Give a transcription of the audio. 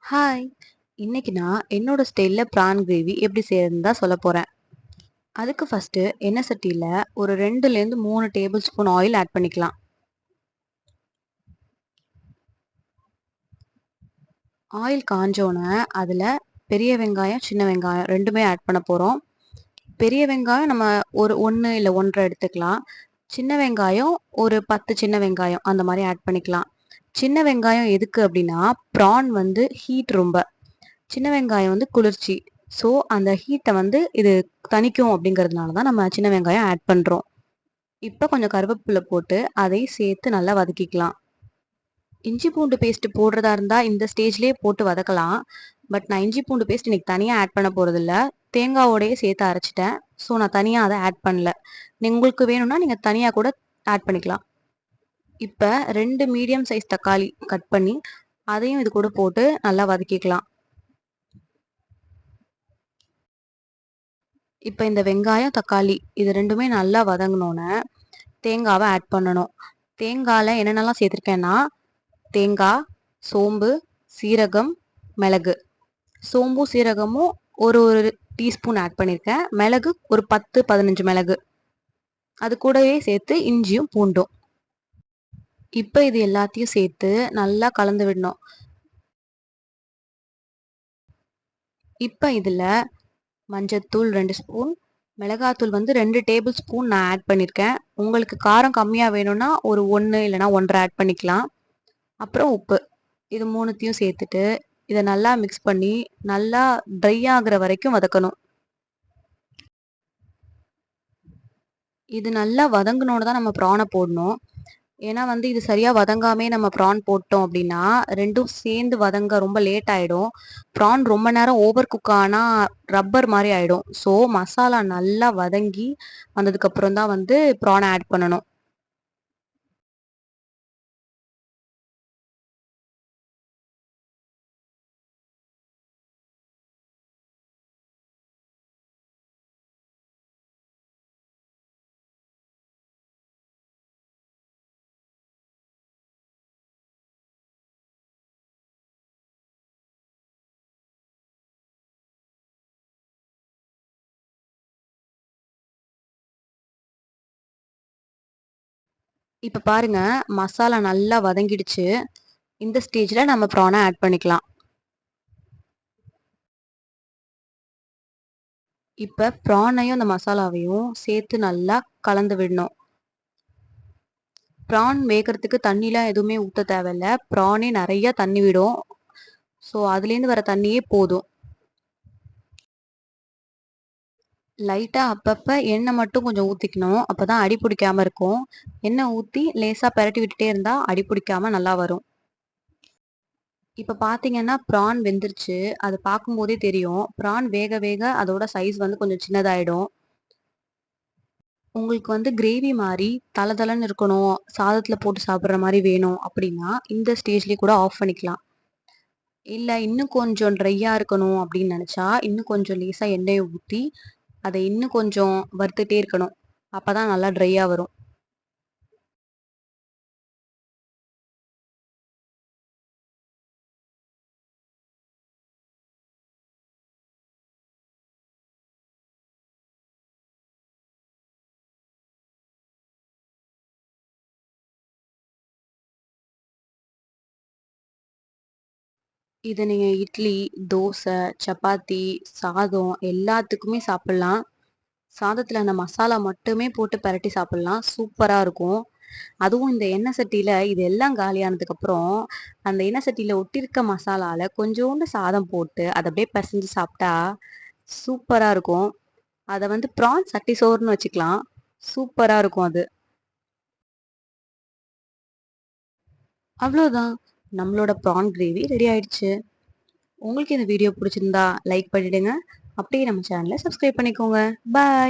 Hi! இன்னைக்கு நான் என்னோட ஸ்டைல்ல ப்ரான் கிரேவி எப்படி செய்யறதுன்னு தான் சொல்லப் போறேன். அதுக்கு ஃபர்ஸ்ட்டு எண்ணெய் சட்டியில ஒரு 2லேருந்து 3 டேபிள் ஸ்பூன் ஆயில் ஆட் பண்ணிக்கலாம். ஆயில் காஞ்சோனே அதுல பெரிய வெங்காயம், சின்ன வெங்காயம் 2மே ஆட் பண்ண போறோம். பெரிய வெங்காயம் நம்ம ஒரு 1 இல்ல 1 1/2 எடுத்துக்கலாம். சின்ன வெங்காயம் ஒரு 10 சின்ன வெங்காயம் அந்த மாரி ஆட் பண்ணிக்கலாம். சின்ன வெங்காயம் எதுக்கு அப்படின்னா, ப்ரான் வந்து ஹீட் ரொம்ப. சின்ன வெங்காயம் வந்து குளிர்ச்சி. ஸோ, அந்த ஹீட்ட வந்து இது தணிக்கும் அப்படிங்கிறதுனால தான் நம்ம சின்ன வெங்காயம் ஆட் பண்றோம். இப்ப கொஞ்சம் கருவேப்பில போட்டு அதையும் சேர்த்து நல்லா வதக்கிக்கலாம். இஞ்சி பூண்டு பேஸ்ட் போடுறதா இருந்தா இந்த ஸ்டேஜ்லயே போட்டு வதக்கலாம். பட் நான் இஞ்சி பூண்டு பேஸ்ட் இன்னைக்கு தனியா ஆட் பண்ண போறதில்ல. தேங்காவோடயே சேர்த்து அரைச்சுட்டேன். ஸோ, நான் தனியா அத ஆட் பண்ணல. உங்களுக்கு வேணும்னா நீங்க தனியா கூட ஆட் பண்ணிக்கலாம். இப்ப 2 மீடியம் சைஸ் தக்காளி கட் பண்ணி அதையும் இது கூட போட்டு நல்லா வதக்கிக்கலாம். இப்ப இந்த வெங்காயம், தக்காளி இது 2மே நல்லா வதங்குனோனே, தேங்காவ ஆட் பண்ணணும். தேங்கால என்னென்னலாம் சேர்த்துருக்கேன்னா, தேங்காய், சோம்பு, சீரகம், மிளகு. சோம்பும், சீரகமும் ஒரு ஒரு டீஸ்பூன் ஆட் பண்ணியிருக்கேன். மிளகு ஒரு 10, 15 மிளகு. அது கூடவே சேர்த்து இஞ்சியும், பூண்டும். இப்ப இது எல்லாத்தையும் சேர்த்து நல்லா கலந்து விடணும். இப்ப இதுல மஞ்சத்தூள் 2 ஸ்பூன், மிளகாத்தூள் வந்து 2 டேபிள் ஸ்பூன் நான் ஆட் பண்ணியிருக்கேன். உங்களுக்கு காரம் கம்மியா வேணும்னா ஒரு 1 இல்லைன்னா 1 1/2 ஆட் பண்ணிக்கலாம். அப்புறம் உப்பு. இது 3த்தையும் சேர்த்துட்டு, இத நல்லா மிக்ஸ் பண்ணி, நல்லா ட்ரை ஆகுற வரைக்கும் வதக்கணும். இது நல்லா வதங்குனோன தான் நம்ம ப்ரான போடணும். ஏன்னா வந்து இது சரியா வதங்காமயே நம்ம ப்ரான் போட்டோம் அப்படின்னா, 2ம் சேர்ந்து வதங்க ரொம்ப லேட் ஆயிடும். ப்ரான் ரொம்ப நேரம் ஓவர் குக் ஆனா ரப்பர் மாரி ஆயிடும். ஸோ மசாலா நல்லா வதங்கி வந்ததுக்கப்புறம் தான் வந்து ப்ரான ஆட் பண்ணணும். இப்ப பாருங்க, மசாலா நல்லா வதங்கிடுச்சு. இந்த ஸ்டேஜ்ல நம்ம ப்ரான ஆட் பண்ணிக்கலாம். இப்ப ப்ரானையும் அந்த மசாலாவையும் சேர்த்து நல்லா கலந்து விடணும். ப்ரான் வேகறதுக்கு தண்ணிலாம் எதுவுமே ஊத்த தேவையில்ல. ப்ரானே நெறைய தண்ணி விடும். ஸோ, அதுலேருந்து வர தண்ணியே போதும். லைட்டா அப்பப்ப எண்ணெய் மட்டும் கொஞ்சம் ஊத்திக்கணும். அப்பதான் அடி பிடிக்காம இருக்கும். எண்ணெய் ஊத்தி லேசா பெரட்டி விட்டுட்டே இருந்தா அடி பிடிக்காம நல்லா வரும். இப்ப பார்த்தீங்கன்னா, ப்ரான் வெந்துருச்சு. அது பார்க்கும்போதே தெரியும். ப்ரான் வேக வேக அதோட சைஸ் வந்து கொஞ்சம் சின்னதாயிடும். உங்களுக்கு வந்து கிரேவி மாரி தள தளன்னு இருக்கணும், சாதத்துல போட்டு சாப்பிடுற மாரி வேணும் அப்படின்னா, இந்த ஸ்டேஜ்லயே கூட ஆஃப் பண்ணிக்கலாம். இல்ல இன்னும் கொஞ்சம் ட்ரையா இருக்கணும் அப்படின்னு நெனச்சா, இன்னும் கொஞ்சம் லேசா எண்ணெய ஊத்தி, அத இன்னும் கொஞ்சம் வறுத்துட்டே இருக்கணும். அப்பதான் நல்லா ட்ரையா வரும். இத நீங்க இட்லி, தோசை, சப்பாத்தி, சாதம் எல்லாத்துக்குமே சாப்பிடலாம். சாதத்துல அந்த மசாலா மட்டுமே போட்டு பெரட்டி சாப்பிடலாம். சூப்பரா இருக்கும். அதுவும் இந்த எண்ணெய் சட்டியில இது எல்லாம் காலியானதுக்கப்புறம், அந்த எண்ணெய் சட்டியில ஒட்டியிருக்க மசாலால கொஞ்சோண்டு சாதம் போட்டு, அத அப்படியே பெசஞ்சு சாப்பிட்டா சூப்பரா இருக்கும். அத வந்து ப்ரான் சட்டி சோறுன்னு வச்சுக்கலாம். சூப்பரா இருக்கும் அது. அவ்வளோதான். நம்மளோட ப்ரான் கிரேவி ரெடி ஆயிடுச்சு. உங்களுக்கு இந்த வீடியோ புடிச்சிருந்தா லைக் பண்ணிடுங்க. அப்படியே நம்ம சேனல சப்ஸ்கிரைப் பண்ணிக்கோங்க. பாய்.